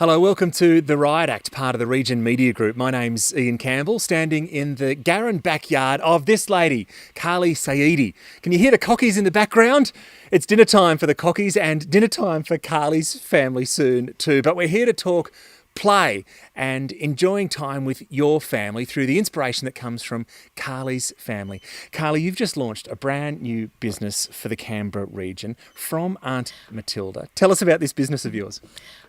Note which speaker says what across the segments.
Speaker 1: Hello, welcome to The Riot Act, part of the Region Media Group. My name's Ian Campbell, standing in the Garran backyard of this lady, Carly Saidi. Can you hear the cockies in the background? It's dinner time for the cockies and dinner time for Carly's family soon too. But we're here to talk play and enjoying time with your family through the inspiration that comes from Carly's family. Carly, you've just launched a brand new business for the Canberra region from Aunt Matilda. Tell us about this business of yours.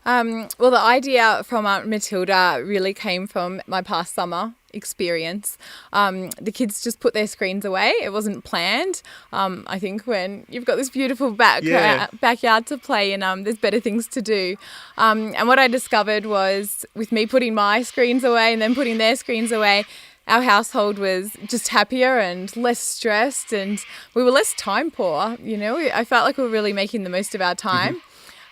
Speaker 2: Well, the idea from Aunt Matilda really came from my past summer experience. The kids just put their screens away. It wasn't planned. I think when you've got this beautiful backyard to play in, there's better things to do. And what I discovered was with me putting my screens away and then putting their screens away, our household was just happier and less stressed, and we were less time poor. You know, I felt like we were really making the most of our time.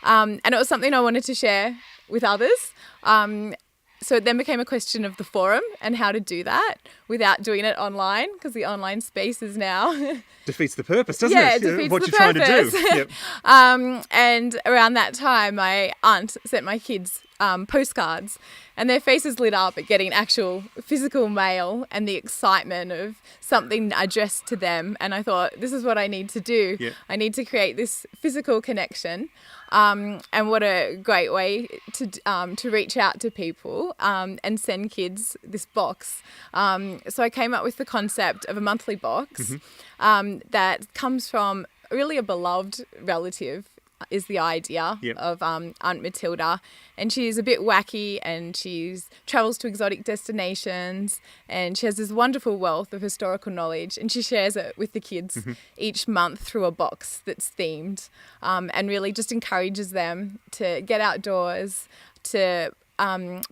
Speaker 2: And it was something I wanted to share with others. So it then became a question of the forum and how to do that without doing it online, because the online space is now...
Speaker 1: Defeats the purpose, doesn't it?
Speaker 2: Yeah, it defeats
Speaker 1: what
Speaker 2: the
Speaker 1: you're
Speaker 2: purpose.
Speaker 1: trying to do. Yep.
Speaker 2: And around that time, my aunt sent my kids postcards, and their faces lit up at getting actual physical mail and the excitement of something addressed to them. And I thought, this is what I need to do. Yep. I need to create this physical connection. And what a great way to reach out to people and send kids this box. So I came up with the concept of a monthly box that comes from really a beloved relative, is the idea of Aunt Matilda. And she's a bit wacky, and she travels to exotic destinations, and she has this wonderful wealth of historical knowledge, and she shares it with the kids each month through a box that's themed, and really just encourages them to get outdoors, to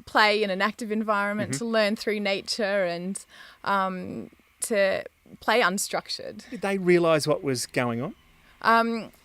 Speaker 2: play in an active environment, to learn through nature, and to play unstructured.
Speaker 1: Did they realise what was going on?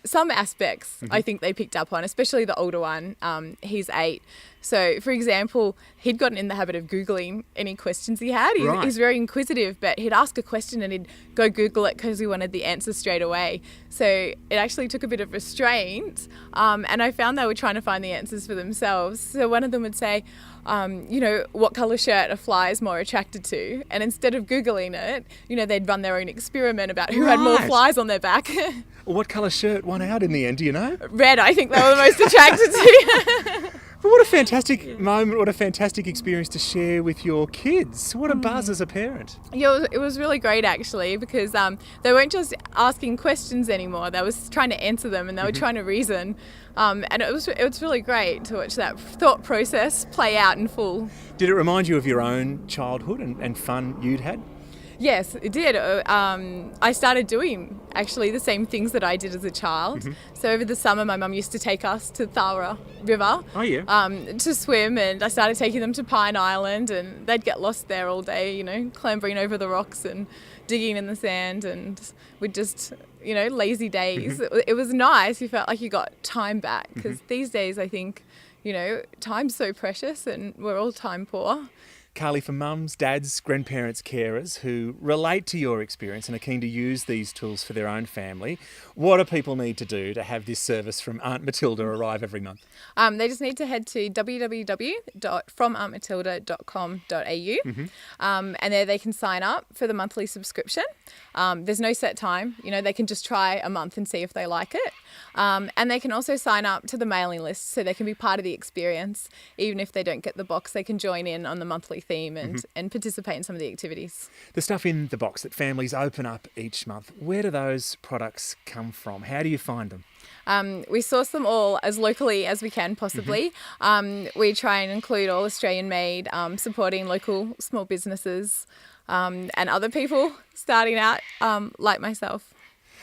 Speaker 2: Some aspects I think they picked up on, especially the older one. He's 8. So, for example, he'd gotten in the habit of Googling any questions he had. He's very inquisitive, but he'd ask a question and he'd go Google it because he wanted the answer straight away. So it actually took a bit of restraint. And I found they were trying to find the answers for themselves. So one of them would say, what colour shirt a fly is more attracted to? And instead of Googling it, they'd run their own experiment about who had more flies on their back.
Speaker 1: Well, what colour shirt won out in the end, do you know?
Speaker 2: Red, I think they were the most attracted to.
Speaker 1: But what a fantastic moment, what a fantastic experience to share with your kids. What a buzz as a parent.
Speaker 2: Yeah, it was really great actually, because they weren't just asking questions anymore. They was trying to answer them, and they were trying to reason. And it was really great to watch that thought process play out in full. Did
Speaker 1: it remind you of your own childhood and fun you'd had?
Speaker 2: Yes, it did. I started doing actually the same things that I did as a child. So over the summer, my mum used to take us to Thara River to swim, and I started taking them to Pine Island, and they'd get lost there all day, clambering over the rocks and digging in the sand, and we'd just, lazy days. It was nice. You felt like you got time back, because these days I think, time's so precious and we're all time poor.
Speaker 1: Carly, for mums, dads, grandparents, carers who relate to your experience and are keen to use these tools for their own family, what do people need to do to have this service from Aunt Matilda arrive every month?
Speaker 2: They just need to head to www.fromauntmatilda.com.au and there they can sign up for the monthly subscription. There's no set time. They can just try a month and see if they like it. And they can also sign up to the mailing list, so they can be part of the experience. Even if they don't get the box, they can join in on the monthly theme and participate in some of the activities.
Speaker 1: The stuff in the box that families open up each month, where do those products come from? How do you find them?
Speaker 2: We source them all as locally as we can possibly. We try and include all Australian made, supporting local small businesses and other people starting out like myself.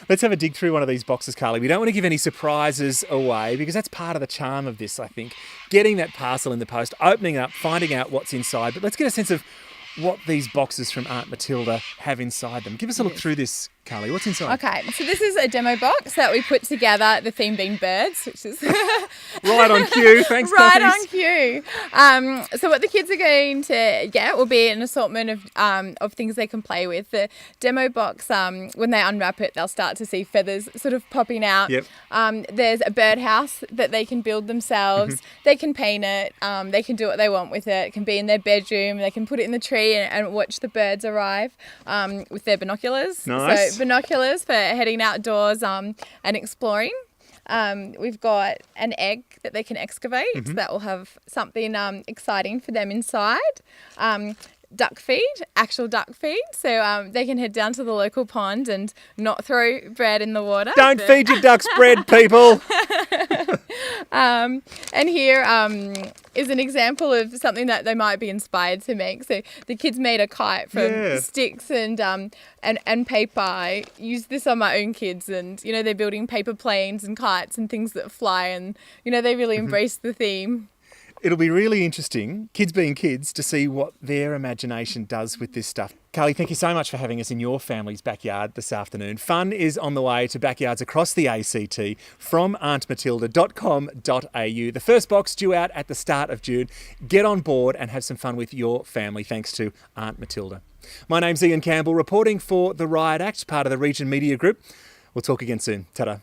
Speaker 1: Let's have a dig through one of these boxes, Carly. We don't want to give any surprises away, because that's part of the charm of this, I think. Getting that parcel in the post, opening up, finding out what's inside. But let's get a sense of what these boxes from Aunt Matilda have inside them. Give us a look through this, Carly, what's inside?
Speaker 2: Okay, so this is a demo box that we put together, the theme being birds, which is
Speaker 1: Right on cue. Thanks,
Speaker 2: right
Speaker 1: puppies.
Speaker 2: on cue. So what the kids are going to get will be an assortment of things they can play with. The demo box, when they unwrap it, they'll start to see feathers sort of popping out.
Speaker 1: Yep.
Speaker 2: There's a birdhouse that they can build themselves. They can paint it. They can do what they want with it. It can be in their bedroom. They can put it in the tree and watch the birds arrive with their binoculars.
Speaker 1: Nice.
Speaker 2: So binoculars for heading outdoors and exploring. We've got an egg that they can excavate that will have something exciting for them inside. Duck feed, actual duck feed. So they can head down to the local pond and not throw bread in the water.
Speaker 1: Don't feed your ducks bread, people.
Speaker 2: And here is an example of something that they might be inspired to make. So the kids made a kite from sticks and paper. I used this on my own kids, and they're building paper planes and kites and things that fly, and they really embrace the theme.
Speaker 1: It'll be really interesting, kids being kids, to see what their imagination does with this stuff. Carly, thank you so much for having us in your family's backyard this afternoon. Fun is on the way to backyards across the ACT from auntmatilda.com.au. The first box due out at the start of June. Get on board and have some fun with your family thanks to Aunt Matilda. My name's Ian Campbell, reporting for The Riot Act, part of the Region Media Group. We'll talk again soon. Ta-da.